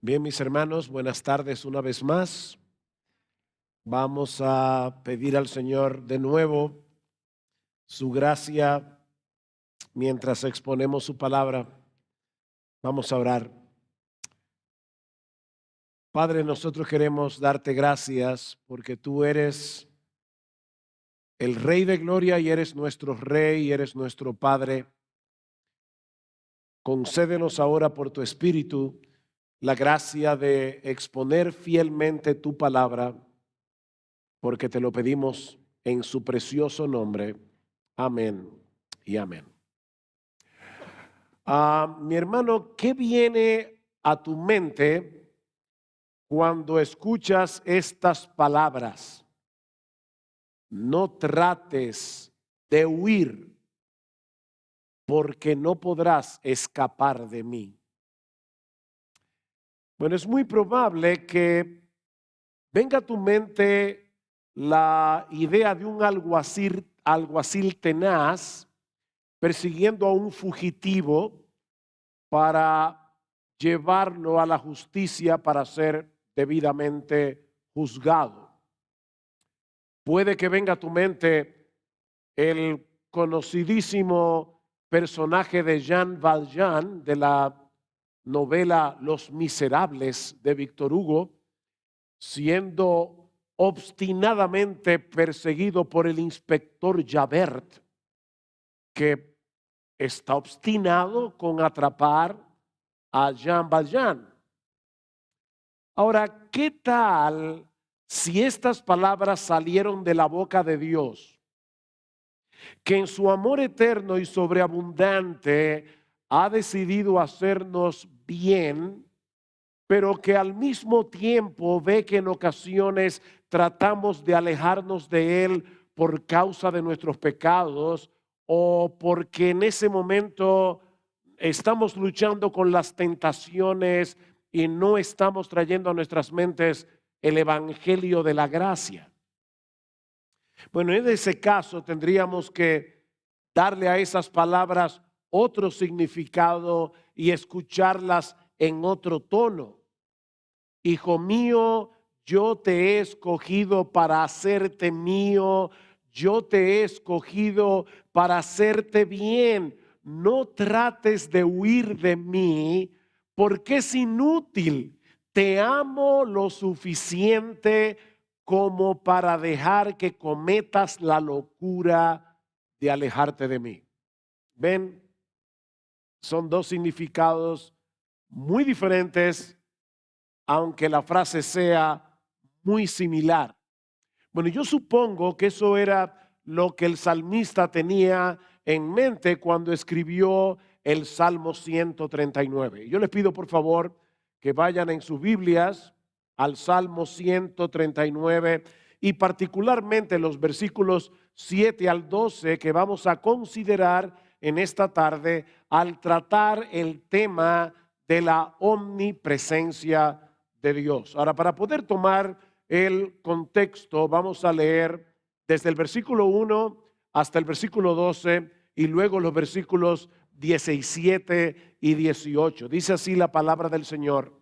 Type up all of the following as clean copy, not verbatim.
Bien, mis hermanos, buenas tardes una vez más. Vamos a pedir al Señor de nuevo su gracia mientras exponemos su palabra. Vamos a orar. Padre, nosotros queremos darte gracias porque tú eres el Rey de Gloria y eres nuestro Rey y eres nuestro Padre. Concédenos ahora por tu Espíritu la gracia de exponer fielmente tu palabra, porque te lo pedimos en su precioso nombre. Amén y amén. Mi hermano, ¿qué viene a tu mente cuando escuchas estas palabras? No trates de huir, porque no podrás escapar de mí. Bueno, es muy probable que venga a tu mente la idea de un alguacil tenaz persiguiendo a un fugitivo para llevarlo a la justicia para ser debidamente juzgado. Puede que venga a tu mente el conocidísimo personaje de Jean Valjean de la novela Los Miserables de Víctor Hugo, siendo obstinadamente perseguido por el inspector Javert, que está obstinado con atrapar a Jean Valjean. Ahora, ¿qué tal si estas palabras salieron de la boca de Dios, que en su amor eterno y sobreabundante ha decidido hacernos bien, pero que al mismo tiempo ve que en ocasiones tratamos de alejarnos de Él por causa de nuestros pecados o porque en ese momento estamos luchando con las tentaciones y no estamos trayendo a nuestras mentes el evangelio de la gracia? Bueno, en ese caso tendríamos que darle a esas palabras otro significado y escucharlas en otro tono. Hijo mío, yo te he escogido para hacerte mío, yo te he escogido para hacerte bien. No trates de huir de mí, porque es inútil. Te amo lo suficiente como para dejar que cometas la locura de alejarte de mí. ¿Ven? Son dos significados muy diferentes, aunque la frase sea muy similar. Bueno, yo supongo que eso era lo que el salmista tenía en mente cuando escribió el Salmo 139. Yo les pido por favor que vayan en sus Biblias al Salmo 139 y particularmente los versículos 7 al 12 que vamos a considerar en esta tarde al tratar el tema de la omnipresencia de Dios. Ahora, para poder tomar el contexto, vamos a leer desde el versículo 1 hasta el versículo 12 y luego los versículos 17 y 18. Dice así la palabra del Señor.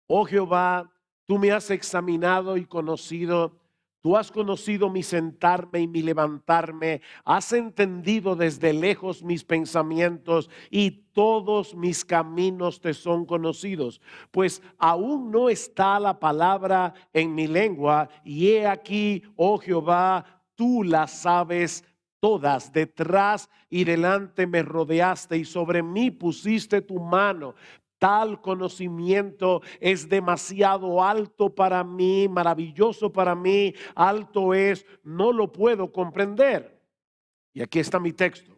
Oh Jehová, tú me has examinado y conocido. Tú has conocido mi sentarme y mi levantarme, has entendido desde lejos mis pensamientos y todos mis caminos te son conocidos. Pues aún no está la palabra en mi lengua y he aquí, oh Jehová, tú la sabes todas. Detrás y delante me rodeaste y sobre mí pusiste tu mano. Tal conocimiento es demasiado alto para mí, maravilloso para mí, alto es, no lo puedo comprender. Y aquí está mi texto.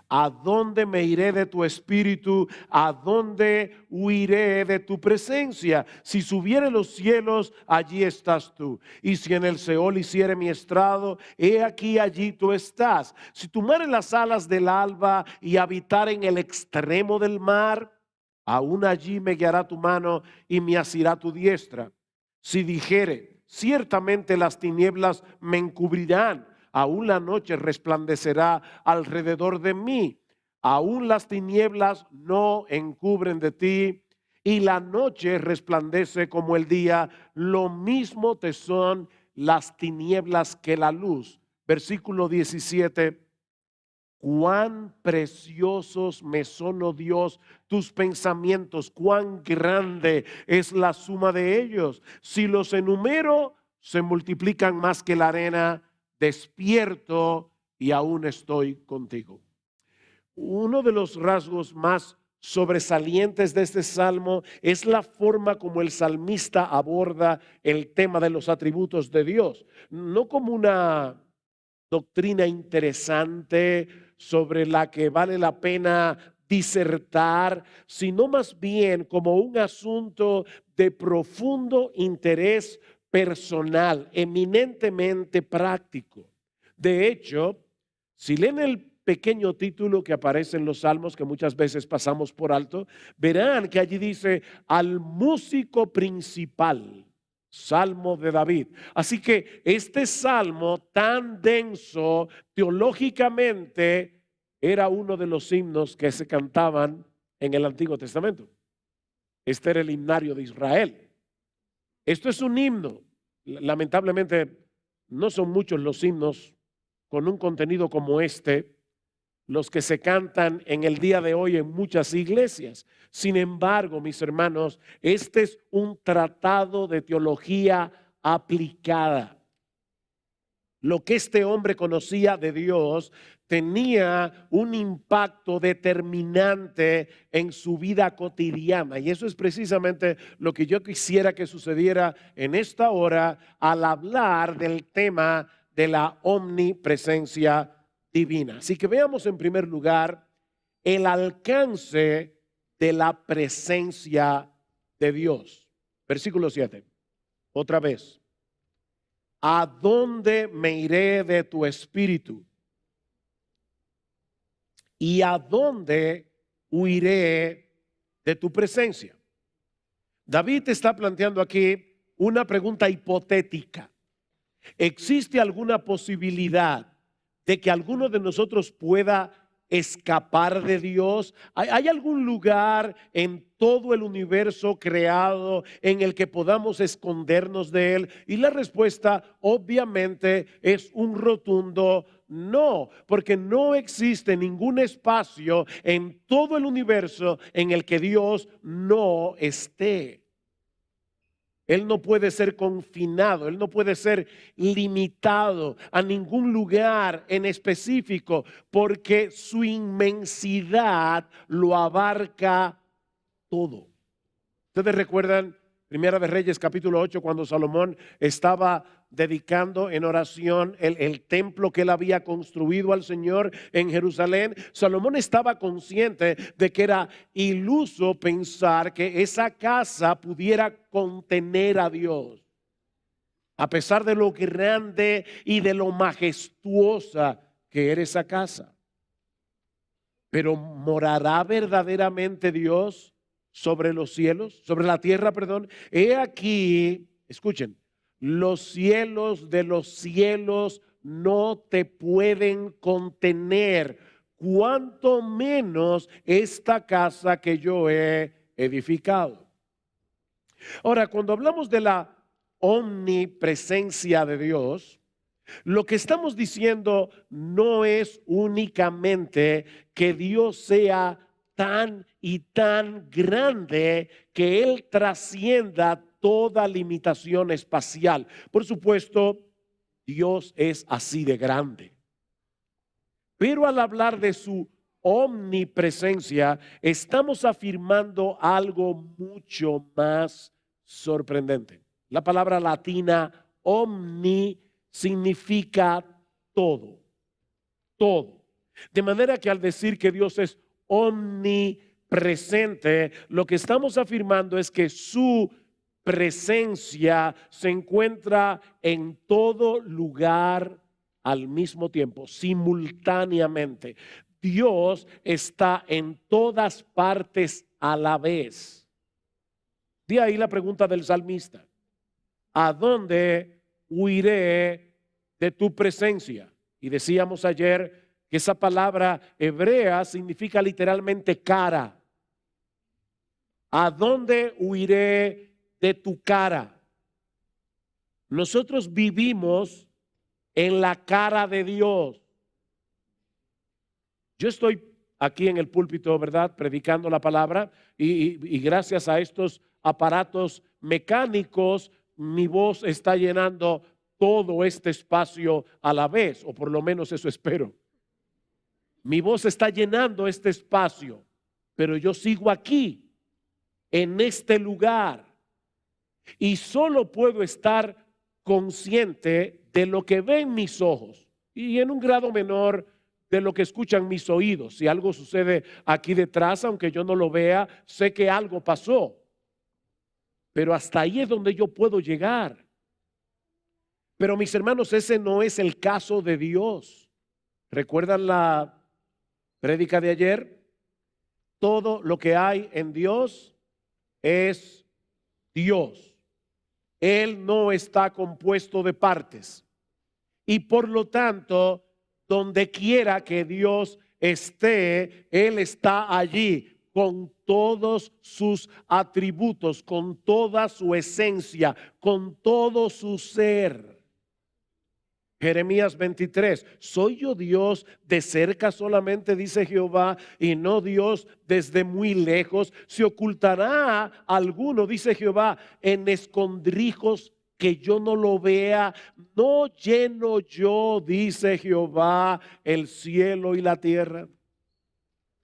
¿A dónde me iré de tu espíritu? ¿A dónde huiré de tu presencia? Si subiere los cielos, allí estás tú. Y si en el Seol hiciere mi estrado, he aquí allí tú estás. Si tomare las alas del alba y habitar en el extremo del mar, aún allí me guiará tu mano y me asirá tu diestra. Si dijere, ciertamente las tinieblas me encubrirán, aún la noche resplandecerá alrededor de mí. Aún las tinieblas no encubren de ti. y la noche resplandece como el día, lo mismo te son las tinieblas que la luz. Versículo 17. Cuán preciosos me son, oh Dios, tus pensamientos, cuán grande es la suma de ellos. Si los enumero, se multiplican más que la arena. Despierto y aún estoy contigo. Uno de los rasgos más sobresalientes de este salmo es la forma como el salmista aborda el tema de los atributos de Dios, no como una doctrina interesante sobre la que vale la pena disertar, sino más bien como un asunto de profundo interés personal, eminentemente práctico. De hecho, si leen el pequeño título que aparece en los salmos, que muchas veces pasamos por alto, verán que allí dice al músico principal. Salmo de David. Así que este salmo tan denso teológicamente era uno de los himnos que se cantaban en el Antiguo Testamento. Este era el himnario de Israel. Esto es un himno. Lamentablemente no son muchos los himnos con un contenido como este los que se cantan en el día de hoy en muchas iglesias. Sin embargo, mis hermanos, este es un tratado de teología aplicada. Lo que este hombre conocía de Dios tenía un impacto determinante en su vida cotidiana. Y eso es precisamente lo que yo quisiera que sucediera en esta hora al hablar del tema de la omnipresencia divina. Así que veamos en primer lugar el alcance de la presencia de Dios. Versículo 7. Otra vez. ¿A dónde me iré de tu espíritu? ¿Y a dónde huiré de tu presencia? David está planteando aquí una pregunta hipotética. ¿Existe alguna posibilidad de que alguno de nosotros pueda escapar de Dios? ¿Hay algún lugar en todo el universo creado en el que podamos escondernos de Él? Y la respuesta obviamente es un rotundo no, porque no existe ningún espacio en todo el universo en el que Dios no esté. Él no puede ser confinado, Él no puede ser limitado a ningún lugar en específico, porque su inmensidad lo abarca todo. Ustedes recuerdan Primera de Reyes capítulo 8, cuando Salomón estaba dedicando en oración el templo que él había construido al Señor en Jerusalén. Salomón estaba consciente de que era iluso pensar que esa casa pudiera contener a Dios, a pesar de lo grande y de lo majestuosa que era esa casa. Pero ¿morará verdaderamente Dios sobre los cielos, sobre la tierra, perdón? He aquí, escuchen, los cielos de los cielos no te pueden contener, cuanto menos esta casa que yo he edificado. Ahora, cuando hablamos de la omnipresencia de Dios, lo que estamos diciendo no es únicamente que Dios sea tan y tan grande que Él trascienda toda limitación espacial. Por supuesto, Dios es así de grande. Pero al hablar de su omnipresencia, estamos afirmando algo mucho más sorprendente. La palabra latina omni significa todo, todo. De manera que al decir que Dios es omnipresente, lo que estamos afirmando es que su presencia se encuentra en todo lugar al mismo tiempo, simultáneamente. Dios está en todas partes a la vez. De ahí la pregunta del salmista: ¿a dónde huiré de tu presencia? Y decíamos ayer que esa palabra hebrea significa literalmente cara. ¿A dónde huiré de tu cara? Nosotros vivimos en la cara de Dios. Yo estoy aquí en el púlpito, ¿verdad?, predicando la palabra y gracias a estos aparatos mecánicos, mi voz está llenando todo este espacio a la vez, o por lo menos eso espero. Mi voz está llenando este espacio, pero yo sigo aquí, en este lugar, y solo puedo estar consciente de lo que ven mis ojos y en un grado menor de lo que escuchan mis oídos. Si algo sucede aquí detrás, aunque yo no lo vea, sé que algo pasó, pero hasta ahí es donde yo puedo llegar. Pero mis hermanos, ese no es el caso de Dios. ¿Recuerdan la prédica de ayer? Todo lo que hay en Dios es Dios. Él no está compuesto de partes. Y por lo tanto, donde quiera que Dios esté, Él está allí con todos sus atributos, con toda su esencia, con todo su ser. Jeremías 23, ¿soy yo Dios de cerca solamente, dice Jehová, y no Dios desde muy lejos? ¿Se ocultará alguno, dice Jehová, en escondrijos que yo no lo vea? ¿No lleno yo, dice Jehová, el cielo y la tierra?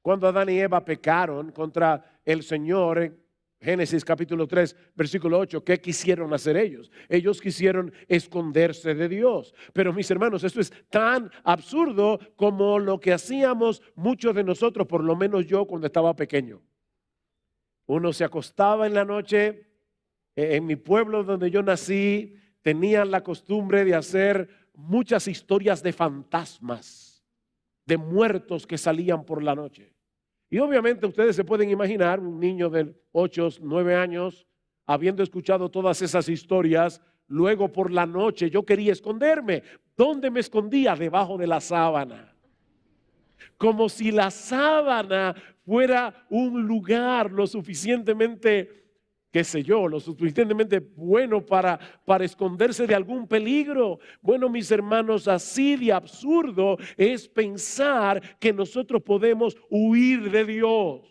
Cuando Adán y Eva pecaron contra el Señor, Génesis capítulo 3, versículo 8, ¿qué quisieron hacer ellos? Ellos quisieron esconderse de Dios. Pero mis hermanos, esto es tan absurdo como lo que hacíamos muchos de nosotros, por lo menos yo cuando estaba pequeño. Uno se acostaba en la noche, en mi pueblo donde yo nací, tenían la costumbre de hacer muchas historias de fantasmas, de muertos que salían por la noche. Y obviamente ustedes se pueden imaginar un niño de 8, 9 años, habiendo escuchado todas esas historias, luego por la noche yo quería esconderme. ¿Dónde me escondía? Debajo de la sábana. Como si la sábana fuera un lugar lo suficientemente, qué sé yo, lo suficientemente bueno para esconderse de algún peligro. Bueno, mis hermanos, así de absurdo es pensar que nosotros podemos huir de Dios.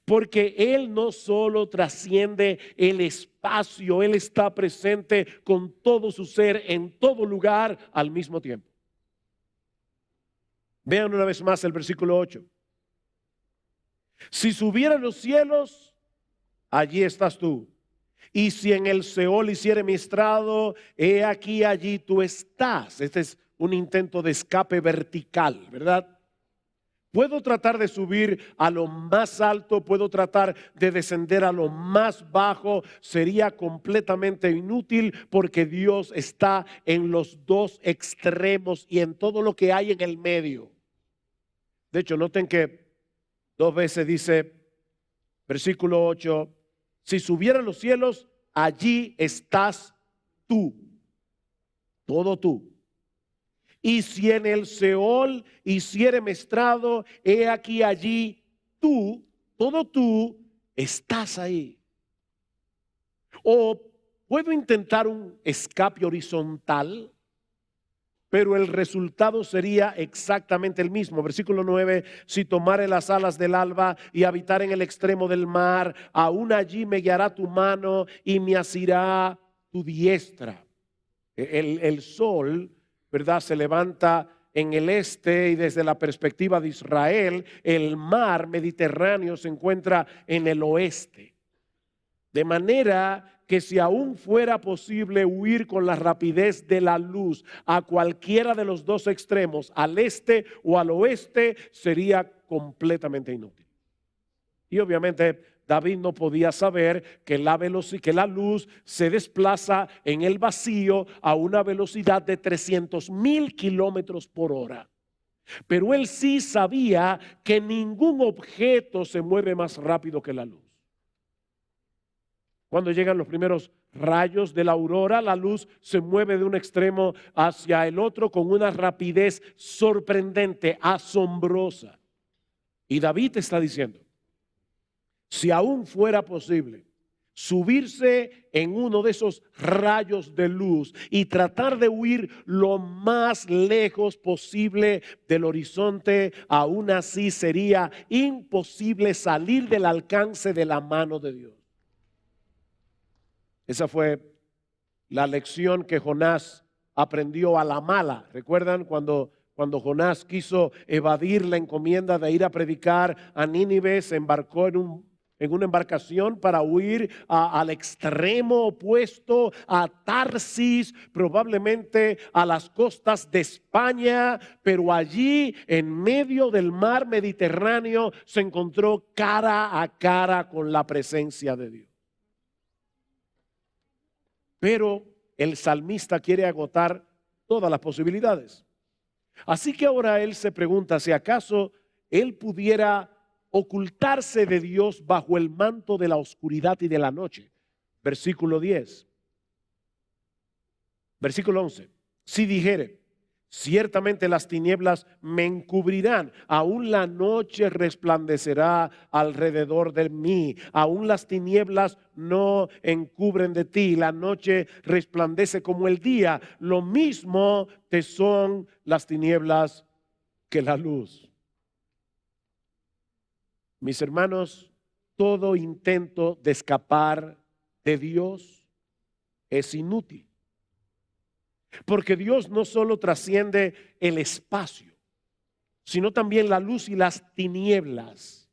Porque Él no solo trasciende el espacio, Él está presente con todo su ser en todo lugar al mismo tiempo. Vean una vez más el versículo 8. Si subiera a los cielos, allí estás tú. Y si en el Seol hiciere mi estrado, he aquí allí tú estás. Este es un intento de escape vertical, ¿verdad? Puedo tratar de subir a lo más alto, puedo tratar de descender a lo más bajo, sería completamente inútil porque Dios está en los dos extremos y en todo lo que hay en el medio. De hecho, noten que 2 veces dice, versículo 8, si subiera a los cielos, allí estás tú, todo tú. Y si en el Seol hiciere mi estrado, he aquí allí tú, todo tú, estás ahí. O puedo intentar un escape horizontal, pero el resultado sería exactamente el mismo. Versículo 9, si tomare las alas del alba y habitar en el extremo del mar, aún allí me guiará tu mano y me asirá tu diestra. El sol, ¿verdad?, se levanta en el este y desde la perspectiva de Israel, el mar Mediterráneo se encuentra en el oeste. De manera que si aún fuera posible huir con la rapidez de la luz a cualquiera de los dos extremos, al este o al oeste, sería completamente inútil. Y obviamente David no podía saber que la luz se desplaza en el vacío a una velocidad de 300,000 kilómetros por hora. Pero él sí sabía que ningún objeto se mueve más rápido que la luz. Cuando llegan los primeros rayos de la aurora, la luz se mueve de un extremo hacia el otro con una rapidez sorprendente, asombrosa. Y David está diciendo, si aún fuera posible, subirse en uno de esos rayos de luz y tratar de huir lo más lejos posible del horizonte, aún así sería imposible salir del alcance de la mano de Dios. Esa fue la lección que Jonás aprendió a la mala. ¿Recuerdan cuando Jonás quiso evadir la encomienda de ir a predicar a Nínive? Se embarcó en una embarcación para huir al extremo opuesto, a Tarsis, probablemente a las costas de España, pero allí en medio del mar Mediterráneo se encontró cara a cara con la presencia de Dios. Pero el salmista quiere agotar todas las posibilidades. Así que ahora él se pregunta si acaso él pudiera ocultarse de Dios bajo el manto de la oscuridad y de la noche. Versículo 10. Versículo 11. Si dijere, ciertamente las tinieblas me encubrirán, aún la noche resplandecerá alrededor de mí, aún las tinieblas no encubren de ti, la noche resplandece como el día, lo mismo te son las tinieblas que la luz. Mis hermanos, todo intento de escapar de Dios es inútil. Porque Dios no solo trasciende el espacio, sino también la luz y las tinieblas.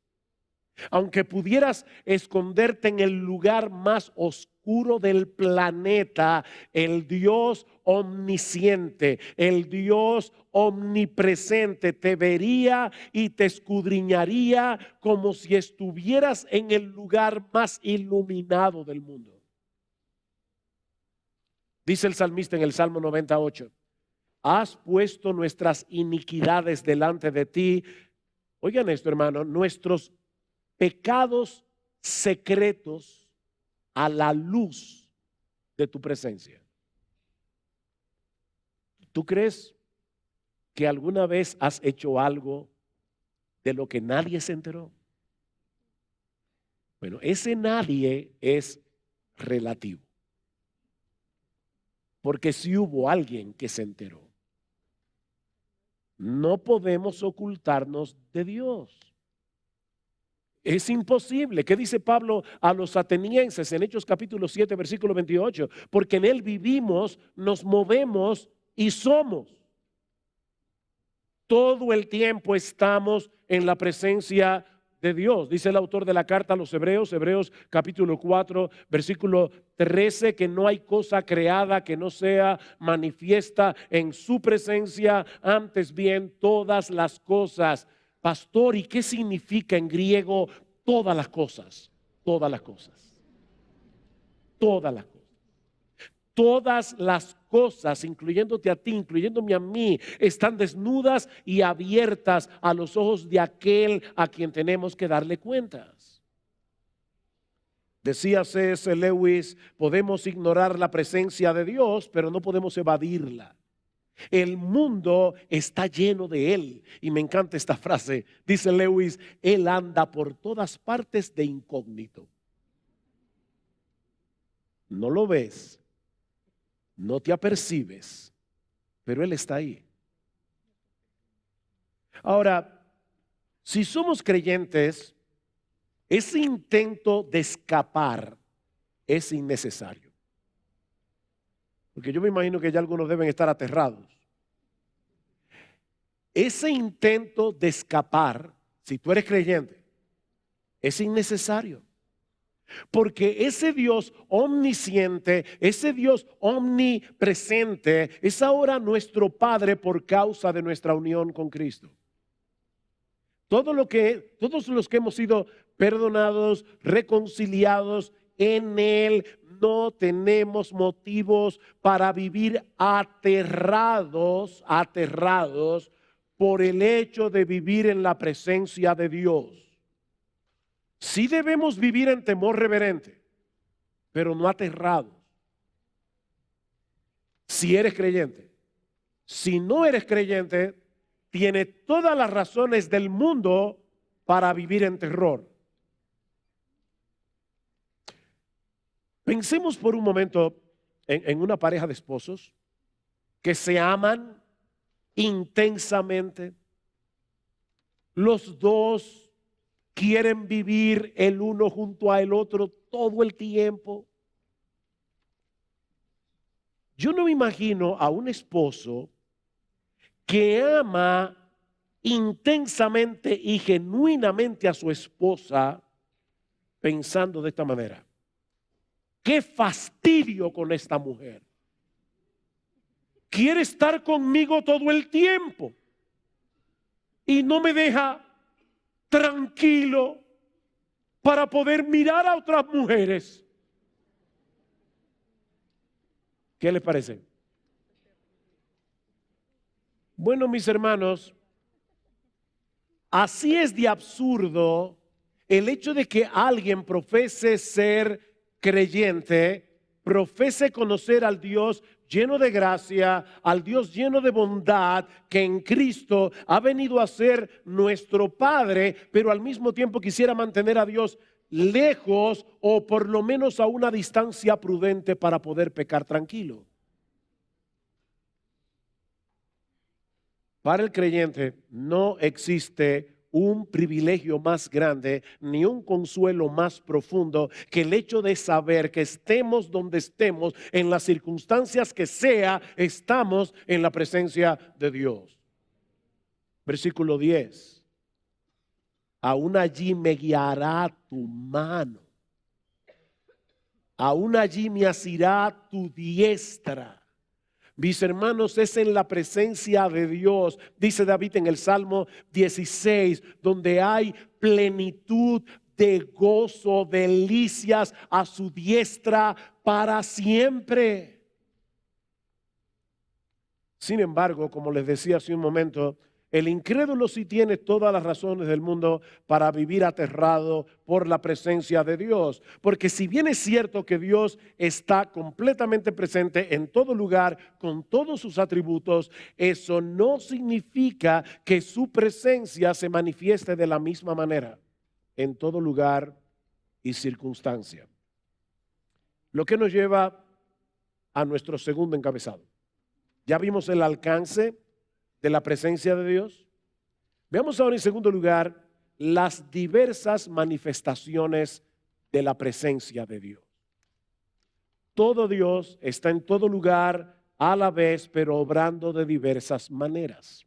Aunque pudieras esconderte en el lugar más oscuro del planeta, el Dios omnisciente, el Dios omnipresente te vería y te escudriñaría como si estuvieras en el lugar más iluminado del mundo. Dice el salmista en el Salmo 98, has puesto nuestras iniquidades delante de ti. Oigan esto, hermano, nuestros pecados secretos a la luz de tu presencia. ¿Tú crees que alguna vez has hecho algo de lo que nadie se enteró? Bueno, ese nadie es relativo. Porque si hubo alguien que se enteró. No podemos ocultarnos de Dios. Es imposible. ¿Qué dice Pablo a los atenienses en Hechos capítulo 7, versículo 28? Porque en él vivimos, nos movemos y somos. Todo el tiempo estamos en la presencia de Dios. Dice el autor de la carta a los Hebreos, Hebreos capítulo 4, versículo 13, que no hay cosa creada que no sea manifiesta en su presencia, antes bien todas las cosas. Pastor, ¿y qué significa en griego todas las cosas? Todas las cosas. Todas las cosas. Todas las cosas, incluyéndote a ti, incluyéndome a mí, están desnudas y abiertas a los ojos de aquel a quien tenemos que darle cuentas. Decía C.S. Lewis, podemos ignorar la presencia de Dios, pero no podemos evadirla. El mundo está lleno de Él. Y me encanta esta frase. Dice Lewis, Él anda por todas partes de incógnito. No lo ves. No te apercibes, pero Él está ahí. Ahora, si somos creyentes, ese intento de escapar es innecesario. Porque yo me imagino que ya algunos deben estar aterrados. Ese intento de escapar, si tú eres creyente, es innecesario. Porque ese Dios omnisciente, ese Dios omnipresente es ahora nuestro Padre por causa de nuestra unión con Cristo. Todos los que hemos sido perdonados, reconciliados en Él, no tenemos motivos para vivir aterrados por el hecho de vivir en la presencia de Dios. Sí debemos vivir en temor reverente, pero no aterrados. Si eres creyente. Si no eres creyente, tienes todas las razones del mundo para vivir en terror. Pensemos por un momento en una pareja de esposos que se aman intensamente. Los dos quieren vivir el uno junto al otro todo el tiempo. Yo no me imagino a un esposo que ama intensamente y genuinamente a su esposa pensando de esta manera: qué fastidio con esta mujer. Quiere estar conmigo todo el tiempo y no me deja tranquilo para poder mirar a otras mujeres. ¿Qué les parece? Bueno, mis hermanos, así es de absurdo el hecho de que alguien profese ser creyente, profese conocer al Dios lleno de gracia, al Dios lleno de bondad, que en Cristo ha venido a ser nuestro Padre, pero al mismo tiempo quisiera mantener a Dios lejos o por lo menos a una distancia prudente para poder pecar tranquilo. Para el creyente no existe un privilegio más grande ni un consuelo más profundo que el hecho de saber que estemos donde estemos, en las circunstancias que sea, estamos en la presencia de Dios. Versículo 10. Aún allí me guiará tu mano, aún allí me asirá tu diestra. Mis hermanos, es en la presencia de Dios, dice David en el Salmo 16, donde hay plenitud de gozo, delicias a su diestra para siempre. Sin embargo, como les decía hace un momento, el incrédulo sí tiene todas las razones del mundo para vivir aterrado por la presencia de Dios. Porque si bien es cierto que Dios está completamente presente en todo lugar, con todos sus atributos, eso no significa que su presencia se manifieste de la misma manera en todo lugar y circunstancia. Lo que nos lleva a nuestro segundo encabezado. Ya vimos el alcance de la presencia de Dios. Veamos ahora en segundo lugar las diversas manifestaciones de la presencia de Dios. Todo Dios está en todo lugar a la vez, pero obrando de diversas maneras.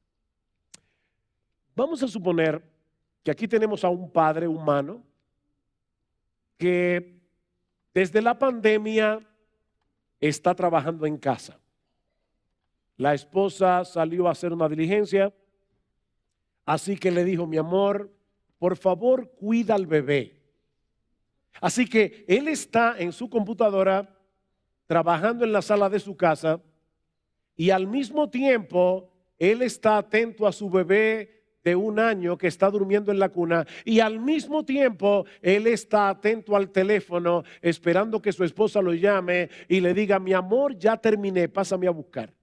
Vamos a suponer que aquí tenemos a un padre humano que desde la pandemia está trabajando en casa. La esposa salió a hacer una diligencia, así que le dijo: mi amor, por favor, cuida al bebé. Así que él está en su computadora trabajando en la sala de su casa y al mismo tiempo él está atento a su bebé de 1 año que está durmiendo en la cuna, y al mismo tiempo él está atento al teléfono esperando que su esposa lo llame y le diga: mi amor, ya terminé, pásame a buscar.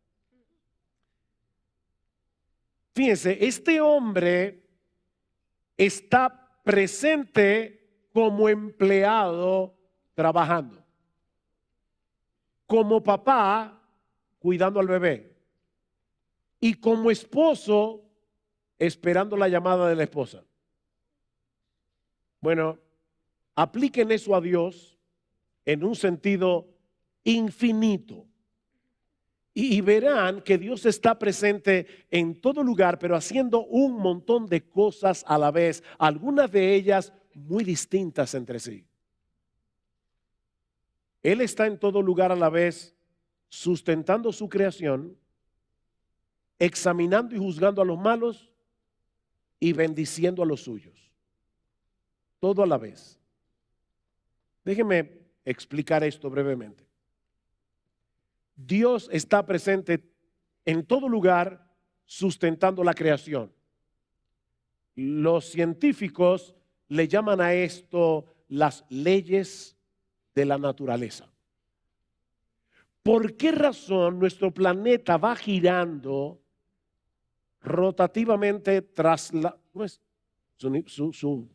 Fíjense, este hombre está presente como empleado trabajando, como papá cuidando al bebé y como esposo esperando la llamada de la esposa. Bueno, apliquen eso a Dios en un sentido infinito. Y verán que Dios está presente en todo lugar, pero haciendo un montón de cosas a la vez, algunas de ellas muy distintas entre sí. Él está en todo lugar a la vez, sustentando su creación, examinando y juzgando a los malos y bendiciendo a los suyos. Todo a la vez. Déjenme explicar esto brevemente. Dios está presente en todo lugar sustentando la creación. Los científicos le llaman a esto las leyes de la naturaleza. ¿Por qué razón nuestro planeta va girando rotativamente tras su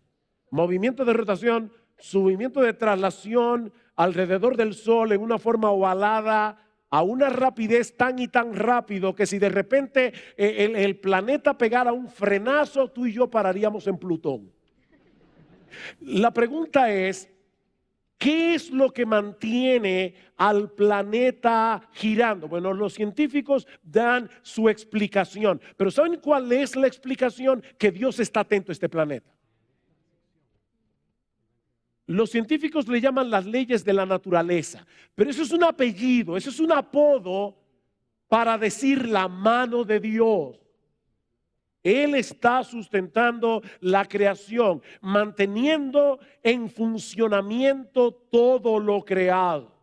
movimiento de rotación su movimiento de traslación alrededor del Sol en una forma ovalada a una rapidez tan y tan rápido que si de repente el planeta pegara un frenazo, tú y yo pararíamos en Plutón. La pregunta es, ¿qué es lo que mantiene al planeta girando? Bueno, los científicos dan su explicación, pero ¿saben cuál es la explicación? Que Dios está atento a este planeta. Los científicos le llaman las leyes de la naturaleza, pero eso es un apellido, eso es un apodo para decir la mano de Dios. Él está sustentando la creación, manteniendo en funcionamiento todo lo creado.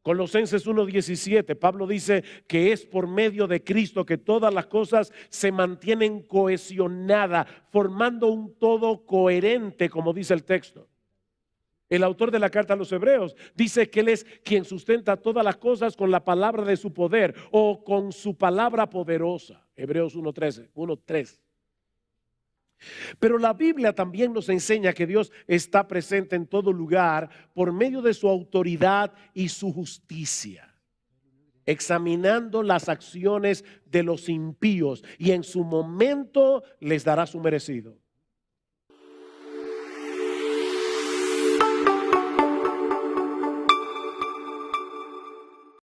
Colosenses 1:17, Pablo dice que es por medio de Cristo que todas las cosas se mantienen cohesionadas, formando un todo coherente, como dice el texto. El autor de la carta a los Hebreos dice que Él es quien sustenta todas las cosas con la palabra de su poder o con su palabra poderosa. Hebreos 1:3. Pero la Biblia también nos enseña que Dios está presente en todo lugar por medio de su autoridad y su justicia, examinando las acciones de los impíos y en su momento les dará su merecido.